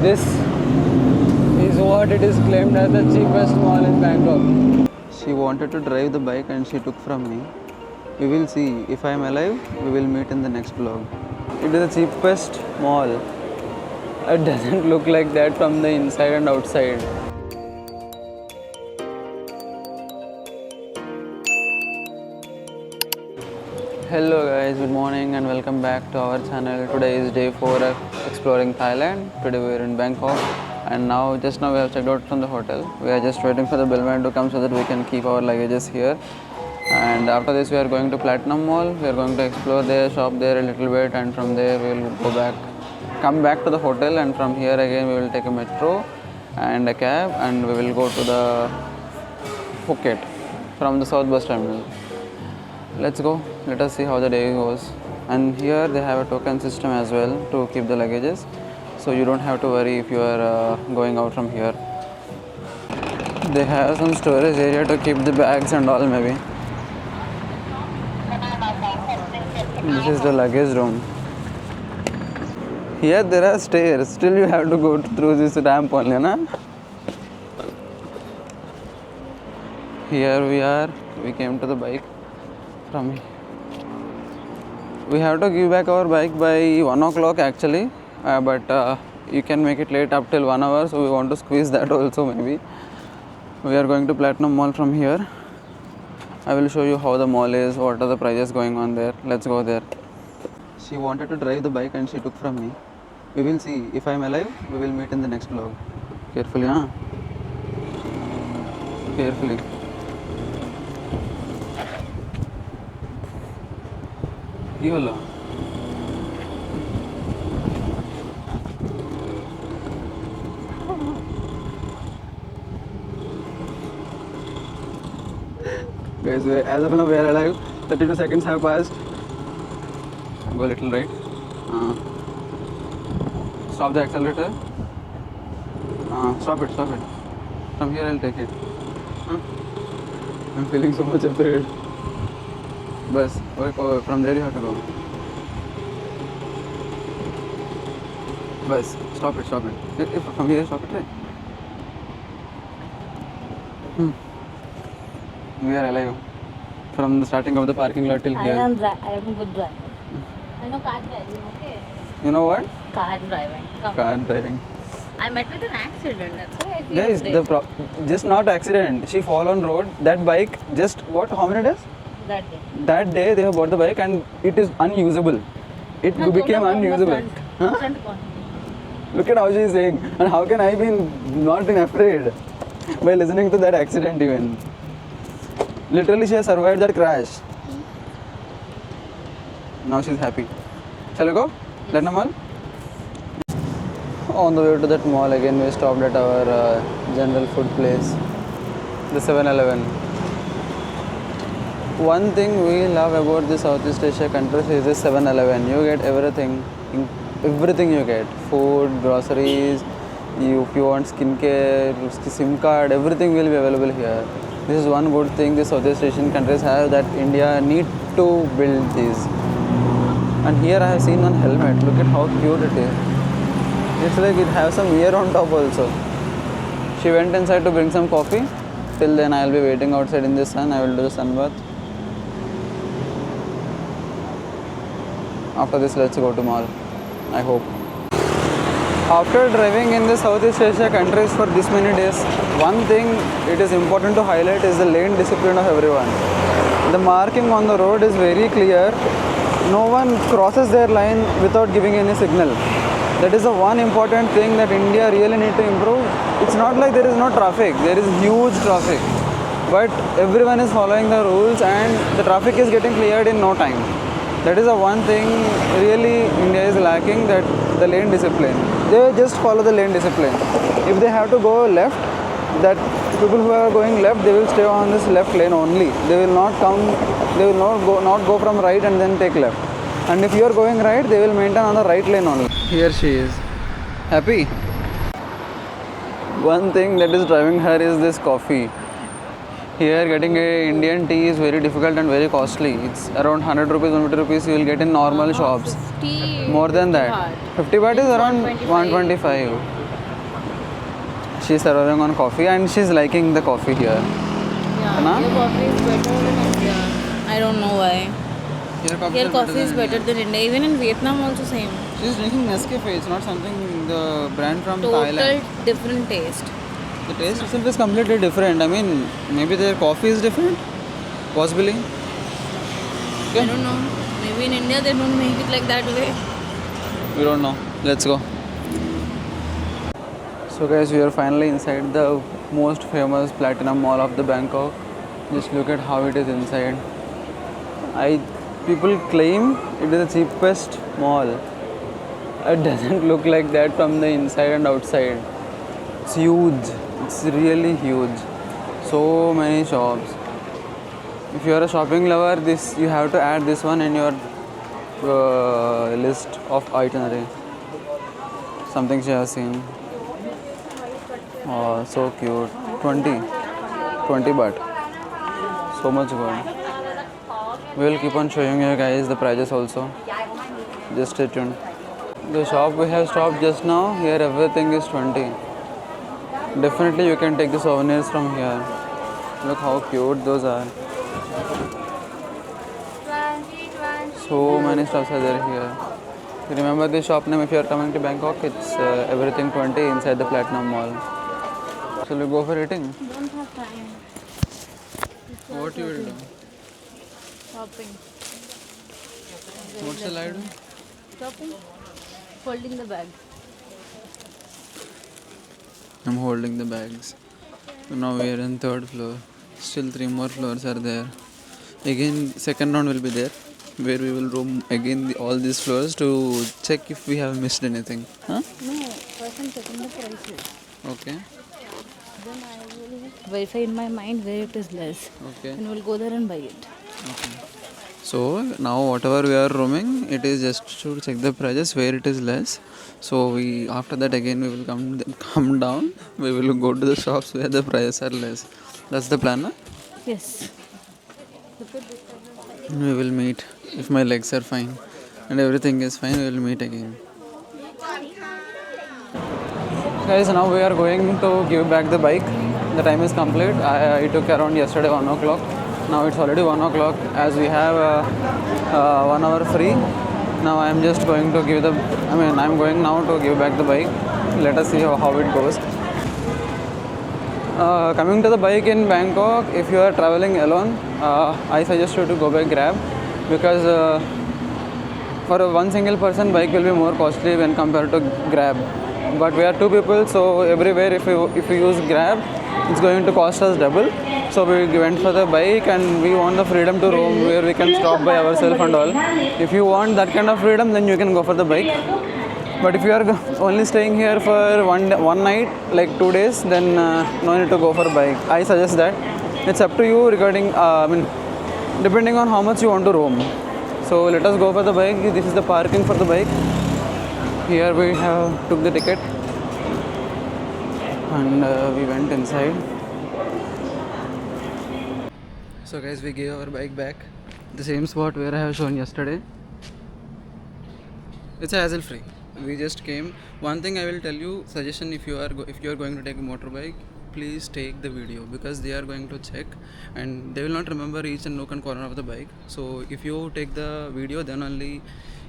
This is what it is claimed as the cheapest mall in Bangkok. She wanted to drive the bike and she took from me. We will see. If I am alive, we will meet in the next vlog. It is the cheapest mall. It doesn't look like that from the inside and outside. Hello guys, good morning and welcome back to our channel. Today is day 4 of exploring Thailand. Today we are in Bangkok and just now we have checked out from the hotel. We are just waiting for the bellman to come so that we can keep our luggages here. And after this we are going to Platinum Mall. We are going to explore there, shop there a little bit, and from there we will come back to the hotel, and from here again we will take a metro and a cab and we will go to the Phuket from the South Bus Terminal. Let's go. Let us see how the day goes. And here they have a token system as well to keep the luggages, so you don't have to worry if you are going out from here. They have some storage area to keep the bags and all maybe. This is the luggage room. Here there are stairs. Still you have to go through this ramp only, na? Here we are. We came to the bike. We have to give back our bike by 1 o'clock actually, but you can make it late up till 1 hour, so we want to squeeze that also maybe. We are going to Platinum Mall from here. I will show you how the mall is, what are the prices going on there. Let's go there. She wanted to drive the bike and she took from me. We will see. If I am alive, we will meet in the next vlog. Carefully, huh? Carefully. কি হলো? Guys, as of now we are alive. 32 seconds have passed. Go a little right. Stop the accelerator. Stop it. From here I'll take it. I'm feeling so much afraid. Bus, from there you have to go. Bus, stop it. From here, stop it, right? We are alive. From the starting of the parking lot till here. I am a good driver. I know car driving, okay? You know what? Car driving. Car driving. I met with an accident, that's why I feel Guys, just not accident. She fall on road. That bike, just what? How many days? that day. That day they have bought the bike and it is unusable. It became unusable. Huh? Front one. Look at how she is saying. And how can I be not been afraid by listening to that accident even? Literally she has survived that crash. Now she's happy. Shall we go? Platinum Mall? On the way to that mall again we stopped at our general food place, the 7-Eleven. One thing we love about the Southeast Asia countries is the 7-Eleven. You get everything you get. Food, groceries, if you want skincare, SIM card, everything will be available here. This is one good thing the Southeast Asian countries have that India need to build this. And here I have seen one helmet. Look at how cute it is. It's like it has some ear on top also. She went inside to bring some coffee. Till then I will be waiting outside in the sun. I will do the sun bath. After this, let's go to mall, I hope. After driving in the Southeast Asia countries for this many days, one thing it is important to highlight is the lane discipline of everyone. The marking on the road is very clear. No one crosses their line without giving any signal. That is the one important thing that India really need to improve. It's not like there is no traffic. There is huge traffic. But everyone is following the rules and the traffic is getting cleared in no time. That is the one thing really India is lacking, that the lane discipline. They just follow the lane discipline. If they have to go left, that people who are going left, they will stay on this left lane only. They will not go from right and then take left. And if you are going right, they will maintain on the right lane only. Here she is. Happy? One thing that is driving her is this coffee. Here getting a Indian tea is very difficult and very costly. It's around 100 rupees, 150 rupees you will get in normal shops. 50, More than that. baht. 50 baht is around 125. 125. She's surviving on coffee and she's liking the coffee here. Yeah, Na? here coffee is better than India. I don't know why. Here coffee is better than India. Even in Vietnam also same. She's drinking Nescafe. It's not something the brand from Total Thailand. different taste. The taste itself is completely different. I mean, maybe their coffee is different. Possibly. I don't know. Maybe in India they don't make it like that way. We don't know. Let's go. So guys, we are finally inside the most famous platinum mall of the Bangkok. Just look at how it is inside. People claim it is the cheapest mall. It doesn't look like that from the inside and outside. It's huge. It's really huge. So many shops. If you are a shopping lover, you have to add this one in your list of itinerary. Something she has seen. Oh, so cute. 20 baht. So much good. We will keep on showing you guys the prices also. Just stay tuned. The shop we have stopped just now, here everything is 20. Definitely you can take the souvenirs from here. Look how cute those are. So many stuffs are there here. Remember the shop name if you are coming to Bangkok, it's everything 20 inside the Platinum Mall. So we go for eating. Don't have time. What you will do? Shopping. What shall I do? Shopping. Folding the bag. I'm holding the bags. Now we are in 3rd floor. Still 3 more floors are there. Again, second round will be there, where we will roam again all these floors to check if we have missed anything. Huh? No, first I'm checking the prices. Okay. Then I will verify in my mind where it is less. Okay. And we'll go there and buy it. Okay. So now whatever we are roaming, it is just to check the prices where it is less. So we after that again we will come down. We will go to the shops where the prices are less. That's the plan, na? Yes. We will meet if my legs are fine and everything is fine. We will meet again. Guys, now we are going to give back the bike. The time is complete. I took around yesterday 1 o'clock. Now it's already 1 o'clock as we have 1 hour free. Now I am just going to I'm going now to give back the bike. Let us see how it goes. Coming to the bike in Bangkok, if you are traveling alone, I suggest you to go by Grab because for one single person, bike will be more costly when compared to Grab. But we are 2 people, so everywhere if you use Grab, it's going to cost us double. So we went for the bike and we want the freedom to roam where we can stop by ourselves and all. If you want that kind of freedom, then you can go for the bike. But if you are only staying here for one night, like 2 days, then no need to go for bike. I suggest that. It's up to you regarding, depending on how much you want to roam. So let us go for the bike. This is the parking for the bike. Here we have took the ticket and we went inside. So guys, we gave our bike back. The same spot where I have shown yesterday. It's hassle free. We just came. One thing I will tell you, suggestion if you are going to take a motorbike, please take the video because they are going to check and they will not remember each and nook and corner of the bike. So if you take the video, then only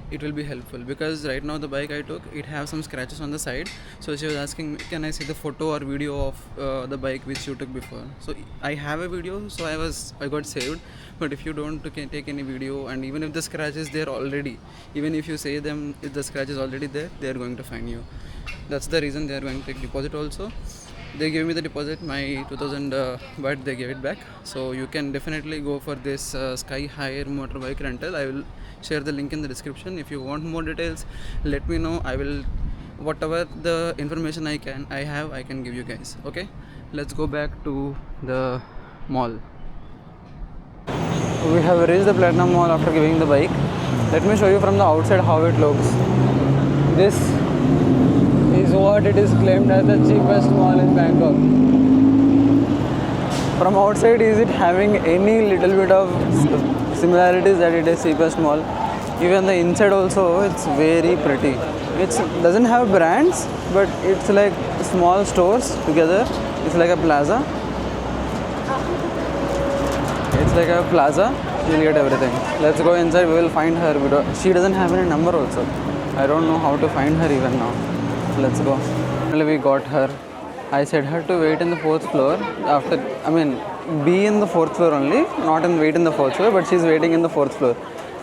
it will be helpful because right now the bike I took, it have some scratches on the side. So she was asking me, can I see the photo or video of the bike which you took before? So I have a video, so I got saved. But if you don't take any video, and even if the scratch is there already, even if you say them if the scratch is already there, they are going to find you. That's the reason they are going to take deposit also. They gave me the deposit, my 2000 baht they gave it back. So you can definitely go for this Sky Hire motorbike rental. I will share the link in the description. If you want more details, let me know. I will, whatever the information I can give you guys. Okay, let's go back to the mall. We have reached the Platinum Mall after giving the bike. Let me show you from the outside how it looks. This is what it is claimed as the cheapest mall in Bangkok. From outside, is it having any little bit of similarities that it is cheapest mall? Even the inside also, it's very pretty. It doesn't have brands, but it's like small stores together. It's like a plaza. It's like a plaza. You'll get everything. Let's go inside. We will find her. She doesn't have any number also. I don't know how to find her even now. Let's go. Finally, we got her. I said her to wait in the fourth floor. Be in the fourth floor only, not wait in the fourth floor. But she's waiting in the fourth floor.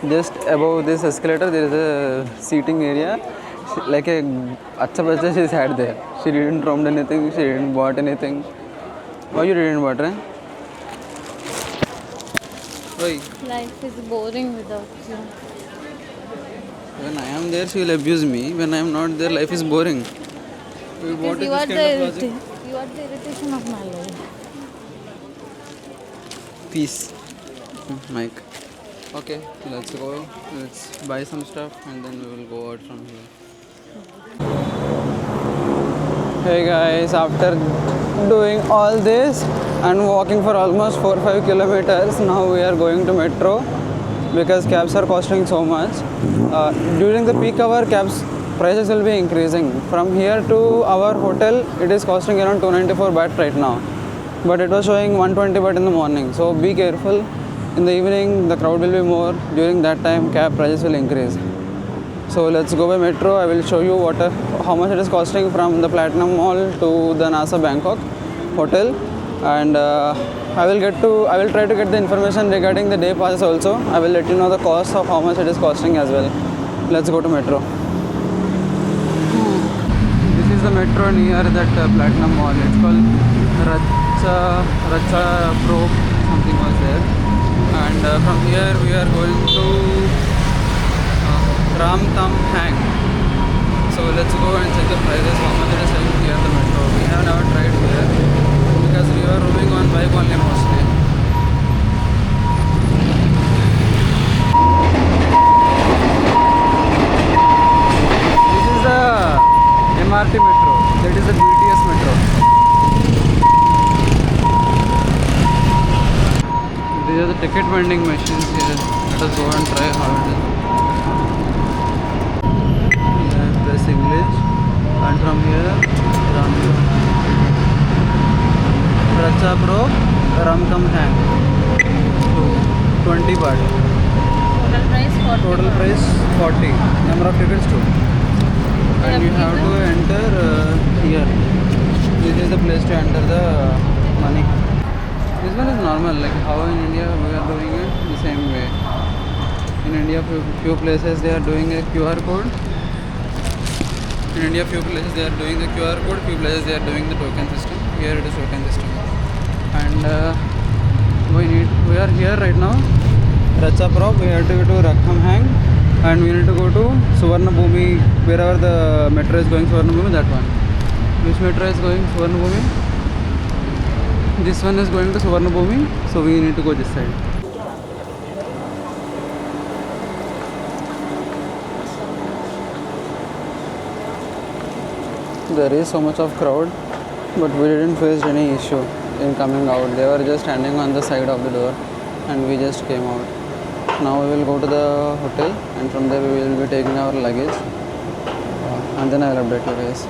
Just above this escalator, there is a seating area. Like a acha bacha, she's had there. She didn't roam anything. She didn't bought anything. Why you didn't bought it? Why? Life is boring without you. When I am there, she will abuse me. When I am not there, life is boring. What is You this are kind of logic? you are the irritation of my life. Peace. Mike. Okay, let's go. Let's buy some stuff and then we will go out from here. Hey guys, after doing all this and walking for almost 4-5 kilometers, now we are going to metro because cabs are costing so much. During the peak hour, cabs prices will be increasing. From here to our hotel, it is costing around 294 baht right now, but it was showing 120 baht in the morning. So be careful. In the evening, the crowd will be more. During that time, cab prices will increase. So let's go by metro. I will show you how much it is costing from the Platinum Mall to the NASA Bangkok hotel, and I will try to get the information regarding the day passes also. I will let you know the cost of how much it is costing as well. Let's go to metro. This is the metro near that Platinum Mall. It's called Racha Pro. Something was there. And from here we are going to Ram Tam Hang. So let's go and check the prices, how much it is selling here at the metro. We have never tried here because we are roaming on bike only mostly. This is the MRT metro. That is the BTS metro. These are the ticket vending machines here. Let us go and try how it is. Press English, and from here, Racha Pro, Ramkam Hang. So 20 baht. Total price 40. Total price 40. Number of tickets 2. And you have to enter here. This is the place to enter the money. This one is normal, like how in India we are doing it the same way. In India, few places they are doing a QR code. In India, few places they are doing the QR code, few places they are doing the token system. Here it is token system. And we are here right now, Racha Prop. We have to go to Rakham Hang, and we need to go to Suvarna Bhumi, wherever the metro is going. Suvarna Bhumi, that one. Which metro is going Suvarna Bhumi? This one is going to Suvarna Bhumi, so we need to go this side. There is so much of crowd, but we didn't face any issue in coming out. They were just standing on the side of the door and we just came out. Now we will go to the hotel and from there we will be taking our luggage and then I will update you guys.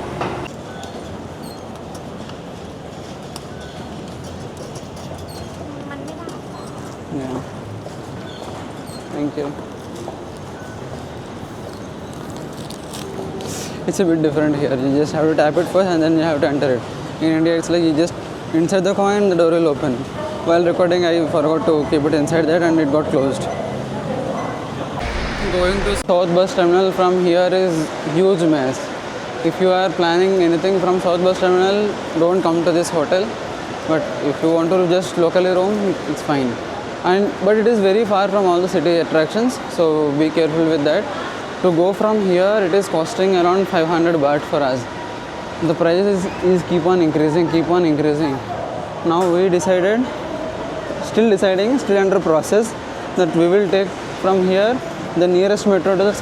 Yeah. Thank you. It's a bit different here. You just have to tap it first and then you have to enter it. In India, it's like you just insert the coin, the door will open. While recording, I forgot to keep it inside that and it got closed. Going to South Bus Terminal from here is huge mess. If you are planning anything from South Bus Terminal, don't come to this hotel. But if you want to just locally roam, it's fine. But it is very far from all the city attractions, so be careful with that. To go from here, it is costing around 500 baht for us. The prices is keep on increasing. Now we decided, still under process, that we will take from here the nearest metro to the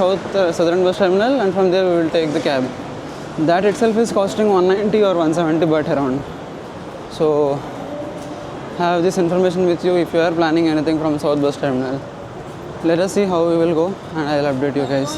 Southern Bus Terminal, and from there we will take the cab. That itself is costing 190 or 170 baht around. So have this information with you if you are planning anything from South Bus Terminal. Let us see how we will go and I'll update you guys.